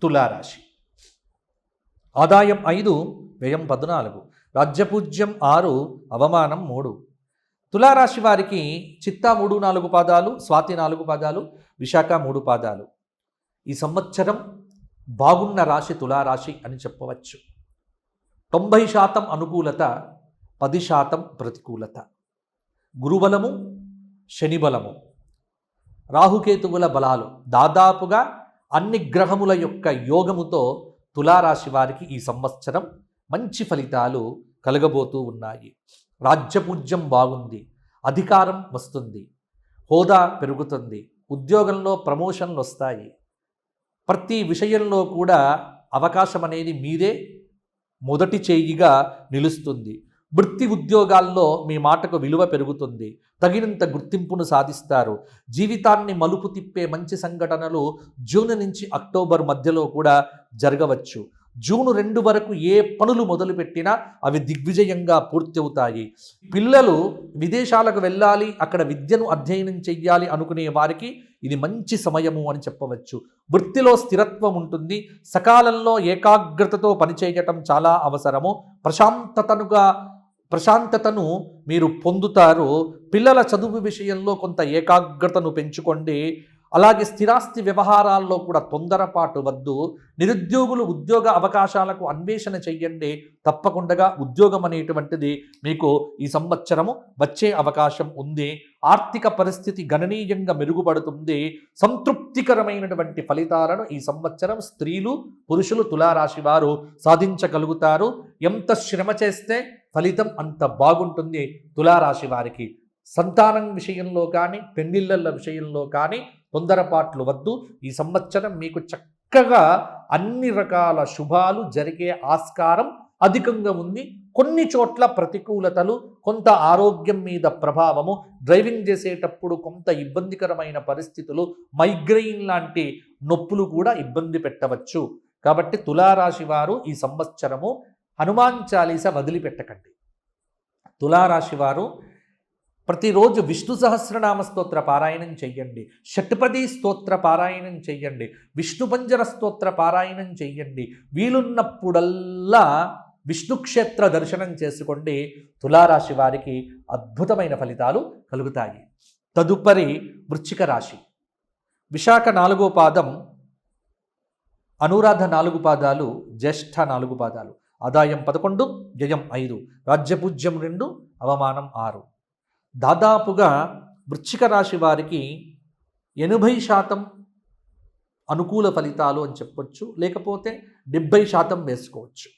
తులారాశి. ఆదాయం 5, వ్యయం 14, రాజ్యపూజ్యం 6, అవమానం 3. తులారాశి వారికి చిత్తా 3, 4 పాదాలు, స్వాతి 4 పాదాలు, విశాఖ 3 పాదాలు. ఈ సంవత్సరం బాగున్న రాశి తులారాశి అని చెప్పవచ్చు. 90% అనుకూలత, 10% ప్రతికూలత. గురుబలము, శని బలము, రాహుకేతువుల బలాలు, దాదాపుగా అన్ని గ్రహముల యొక్క యోగముతో తులారాశి వారికి ఈ సంవత్సరం మంచి ఫలితాలు కలగబోతూ ఉన్నాయి. రాజ్యపూజ్యం బాగుంది, అధికారం వస్తుంది, హోదా పెరుగుతుంది, ఉద్యోగంలో ప్రమోషన్లు వస్తాయి. ప్రతి విషయంలో కూడా అవకాశం అనేది మీరే మొదటి చేయిగా నిలుస్తుంది. వృత్తి ఉద్యోగాల్లో మీ మాటకు విలువ పెరుగుతుంది, తగినంత గుర్తింపును సాధిస్తారు. జీవితాన్ని మలుపు తిప్పే మంచి సంఘటనలు జూన్ నుంచి అక్టోబర్ మధ్యలో కూడా జరగవచ్చు. జూన్ 2 వరకు ఏ పనులు మొదలుపెట్టినా అవి దిగ్విజయంగా పూర్తి అవుతాయి. పిల్లలు విదేశాలకు వెళ్ళాలి, అక్కడ విద్యను అధ్యయనం చెయ్యాలి అనుకునే వారికి ఇది మంచి సమయము అని చెప్పవచ్చు. వృత్తిలో స్థిరత్వం ఉంటుంది, సకాలంలో ఏకాగ్రతతో పనిచేయటం చాలా అవసరము. ప్రశాంతతను మీరు పొందుతారు. పిల్లల చదువు విషయంలో కొంత ఏకాగ్రతను పెంచుకోండి. అలాగే స్థిరాస్తి వ్యవహారాల్లో కూడా తొందరపాటు వద్దు. నిరుద్యోగులు ఉద్యోగ అవకాశాలకు అన్వేషణ చెయ్యండి. తప్పకుండా ఉద్యోగం అనేటువంటిది మీకు ఈ సంవత్సరము వచ్చే అవకాశం ఉంది. ఆర్థిక పరిస్థితి గణనీయంగా మెరుగుపడుతుంది. సంతృప్తికరమైనటువంటి ఫలితాలను ఈ సంవత్సరం స్త్రీలు, పురుషులు తులారాశి వారు సాధించగలుగుతారు. ఎంత శ్రమ చేస్తే ఫలితం అంత బాగుంటుంది తులారాశి వారికి. సంతానం విషయంలో కానీ, పెళ్లిళ్ళ విషయంలో కానీ తొందరపాట్లు వద్దు. ఈ సంవత్సరం మీకు చక్కగా అన్ని రకాల శుభాలు జరిగే ఆస్కారం అధికంగా ఉంది. కొన్ని చోట్ల ప్రతికూలతలు, కొంత ఆరోగ్యం మీద ప్రభావము, డ్రైవింగ్ చేసేటప్పుడు కొంత ఇబ్బందికరమైన పరిస్థితులు, మైగ్రెయిన్ లాంటి నొప్పులు కూడా ఇబ్బంది పెట్టవచ్చు. కాబట్టి తులారాశి వారు ఈ సంవత్సరము హనుమాన్ చాలీస వదిలిపెట్టకండి. తులారాశి వారు ప్రతిరోజు విష్ణు సహస్రనామ స్తోత్ర పారాయణం చెయ్యండి, షట్పది స్తోత్ర పారాయణం చెయ్యండి, విష్ణు పంజర స్తోత్ర పారాయణం చెయ్యండి. వీలున్నప్పుడల్లా విష్ణు క్షేత్ర దర్శనం చేసుకోండి. తులారాశి వారికి అద్భుతమైన ఫలితాలు కలుగుతాయి. తదుపరి వృశ్చిక రాశి. విశాఖ 4వ పాదం, అనురాధ 4 పాదాలు, జ్యేష్ఠ 4 పాదాలు. ఆదాయం 11, వ్యయం 5, రాజ్యపూజ్యం 2, అవమానం 6. దాదాపుగా వృశ్చిక రాశి వారికి 80% అనుకూల ఫలితాలు అని చెప్పొచ్చు, లేకపోతే 70% వేసుకోవచ్చు.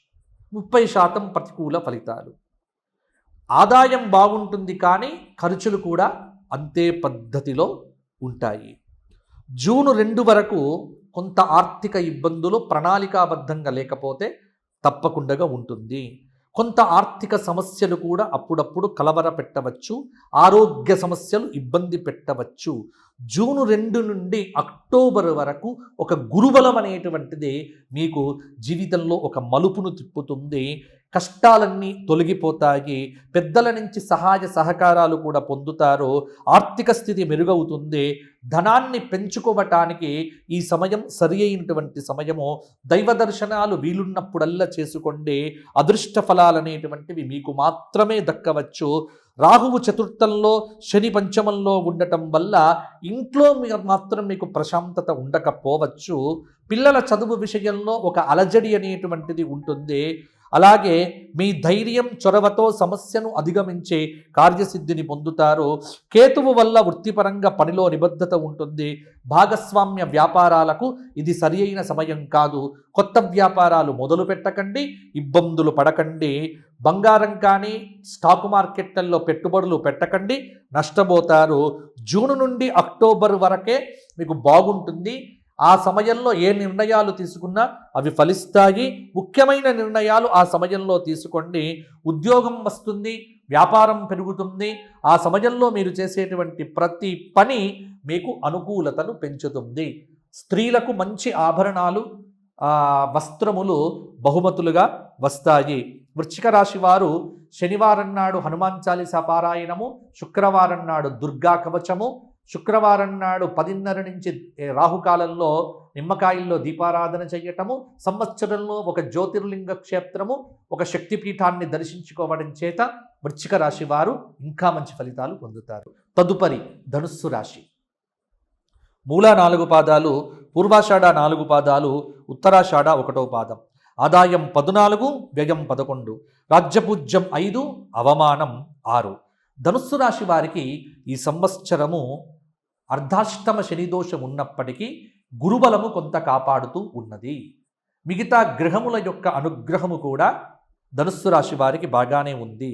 30% ప్రతికూల ఫలితాలు. ఆదాయం బాగుంటుంది, కానీ ఖర్చులు కూడా అంతే పద్ధతిలో ఉంటాయి. జూన్ 2 వరకు కొంత ఆర్థిక ఇబ్బందులు ప్రణాళికాబద్ధంగా లేకపోతే తప్పకుండా ఉంటుంది. కొంత ఆర్థిక సమస్యలు కూడా అప్పుడప్పుడు కలవర పెట్టవచ్చు. ఆరోగ్య సమస్యలు ఇబ్బంది పెట్టవచ్చు. జూన్ 2 నుండి అక్టోబర్ వరకు ఒక గురుబలం అనేటువంటిది మీకు జీవితంలో ఒక మలుపును తిప్పుతుంది. కష్టాలన్నీ తొలగిపోతాయి. పెద్దల నుంచి సహాయ సహకారాలు కూడా పొందుతారు. ఆర్థిక స్థితి మెరుగవుతుంది. ధనాన్ని పెంచుకోవటానికి ఈ సమయం సరి అయినటువంటి సమయము. దైవ దర్శనాలు వీలున్నప్పుడల్లా చేసుకోండి. అదృష్ట ఫలాలనేటువంటివి మీకు మాత్రమే దక్కవచ్చు. రాహువు చతుర్థంలో, శని పంచమంలో ఉండటం వల్ల ఇంట్లో మాత్రం మీకు ప్రశాంతత ఉండకపోవచ్చు. పిల్లల చదువు విషయంలో ఒక అలజడి అనేటువంటిది ఉంటుంది. అలాగే మీ ధైర్యం, చొరవతో సమస్యను అధిగమించే కార్యసిద్ధిని పొందుతారు. కేతువు వల్ల వృత్తిపరంగా పనిలో నిబద్ధత ఉంటుంది. భాగస్వామ్య వ్యాపారాలకు ఇది సరి అయిన సమయం కాదు. కొత్త వ్యాపారాలు మొదలు పెట్టకండి, ఇబ్బందులు పడకండి. బంగారం కానీ స్టాక్ మార్కెట్లలో పెట్టుబడులు పెట్టకండి, నష్టపోతారు. జూన్ నుండి అక్టోబర్ వరకే మీకు బాగుంటుంది. ఆ సమయంలో ఏ నిర్ణయాలు తీసుకున్నా అవి ఫలిస్తాయి. ముఖ్యమైన నిర్ణయాలు ఆ సమయంలో తీసుకోండి. ఉద్యోగం వస్తుంది, వ్యాపారం పెరుగుతుంది. ఆ సమయంలో మీరు చేసేటువంటి ప్రతి పని మీకు అనుకూలతను పెంచుతుంది. స్త్రీలకు మంచి ఆభరణాలు, వస్త్రములు బహుమతులుగా వస్తాయి. వృశ్చిక రాశి వారు శనివారం నాడు హనుమాన్ చాలీసా పారాయణము, శుక్రవారం నాడు దుర్గా కవచము, శుక్రవారం నాడు 10:30 నుంచి రాహుకాలంలో నిమ్మకాయల్లో దీపారాధన చేయటము, సంవత్సరంలో ఒక జ్యోతిర్లింగ క్షేత్రము, ఒక శక్తిపీఠాన్ని దర్శించుకోవడం చేత వృశ్చిక రాశి వారు ఇంకా మంచి ఫలితాలు పొందుతారు. తదుపరి ధనుస్సు రాశి. మూల 4 పాదాలు, పూర్వాషాఢ 4 పాదాలు, ఉత్తరాషాఢ 1వ పాదం. ఆదాయం 14, వ్యయం 11, రాజ్యపూజ్యం 5, అవమానం 6. ధనుస్సు రాశి వారికి ఈ సంవత్సరము అర్ధాష్టమ శనిదోషం ఉన్నప్పటికీ గురుబలము కొంత కాపాడుతూ ఉన్నది. మిగతా గ్రహముల యొక్క అనుగ్రహము కూడా ధనుస్సు రాశి వారికి బాగానే ఉంది.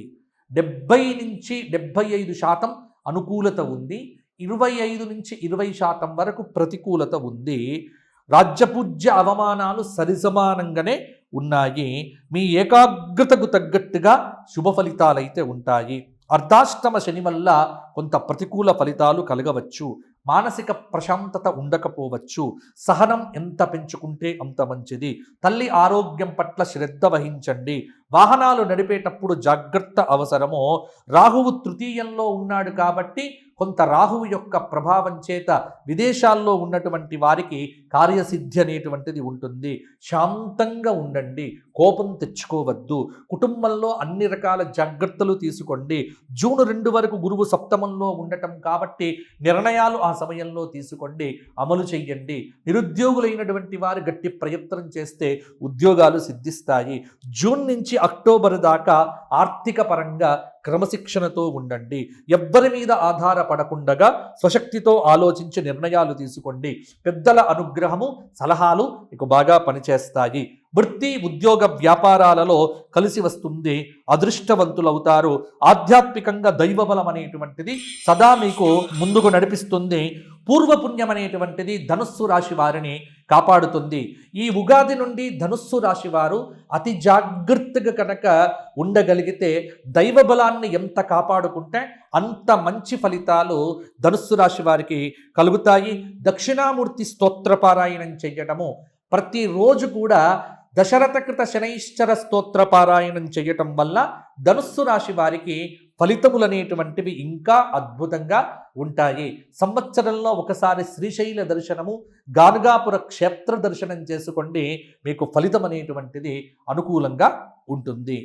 70 నుంచి 75% అనుకూలత ఉంది. 25 నుంచి 20% వరకు ప్రతికూలత ఉంది. రాజ్యపూజ్య అవమానాలు సరిసమానంగానే ఉన్నాయి. మీ ఏకాగ్రతకు తగ్గట్టుగా శుభ ఫలితాలైతే ఉంటాయి. అర్ధాష్టమ శని వల్ల కొంత ప్రతికూల ఫలితాలు కలగవచ్చు. మానసిక ప్రశాంతత ఉండకపోవచ్చు. సహనం ఎంత పెంచుకుంటే అంత మంచిది. తల్లి ఆరోగ్యం పట్ల శ్రద్ధ వహించండి. వాహనాలు నడిపేటప్పుడు జాగ్రత్త అవసరము. రాహువు తృతీయంలో ఉన్నాడు కాబట్టి కొంత రాహువు యొక్క ప్రభావం చేత విదేశాల్లో ఉన్నటువంటి వారికి కార్యసిద్ధి అనేటువంటిది ఉంటుంది. శాంతంగా ఉండండి, కోపం తెచ్చుకోవద్దు. కుటుంబంలో అన్ని రకాల జాగ్రత్తలు తీసుకోండి. జూన్ 2 వరకు గురువు సప్తమంలో ఉండటం కాబట్టి నిర్ణయాలు ఆ సమయంలో తీసుకోండి, అమలు చెయ్యండి. నిరుద్యోగులైనటువంటి వారు గట్టి ప్రయత్నం చేస్తే ఉద్యోగాలు సిద్ధిస్తాయి. జూన్ నుంచి అక్టోబర్ దాకా ఆర్థిక పరంగా క్రమశిక్షణతో ఉండండి. ఎవ్వరి మీద ఆధారపడకుండా స్వశక్తితో ఆలోచించి నిర్ణయాలు తీసుకోండి. పెద్దల అనుగ్రహము, సలహాలు మీకు బాగా పనిచేస్తాయి. వృత్తి, ఉద్యోగ, వ్యాపారాలలో కలిసి వస్తుంది. అదృష్టవంతులవుతారు. ఆధ్యాత్మికంగా దైవబలం అనేటువంటిది సదా మీకు ముందుకు నడిపిస్తుంది. పూర్వపుణ్యం అనేటువంటిది ధనుస్సు రాశి వారిని కాపాడుతుంది. ఈ ఉగాది నుండి ధనుస్సు రాశి వారు అతి జాగ్రత్తగా కనుక ఉండగలిగితే, దైవబలాన్ని ఎంత కాపాడుకుంటే అంత మంచి ఫలితాలు ధనుస్సు రాశి వారికి కలుగుతాయి. దక్షిణామూర్తి స్తోత్రపారాయణం చేయటము, ప్రతిరోజు కూడా దశరథకృత శనైశ్చర స్తోత్రపారాయణం చేయటం వల్ల ధనుస్సు రాశి వారికి ఫలితములనేటువంటివి ఇంకా అద్భుతంగా ఉంటాయి. సంవత్సరంలో ఒకసారి శ్రీశైల దర్శనము, గానుగాపుర క్షేత్ర దర్శనం చేసుకోండి. మీకు ఫలితం అనేటువంటిది అనుకూలంగా ఉంటుంది.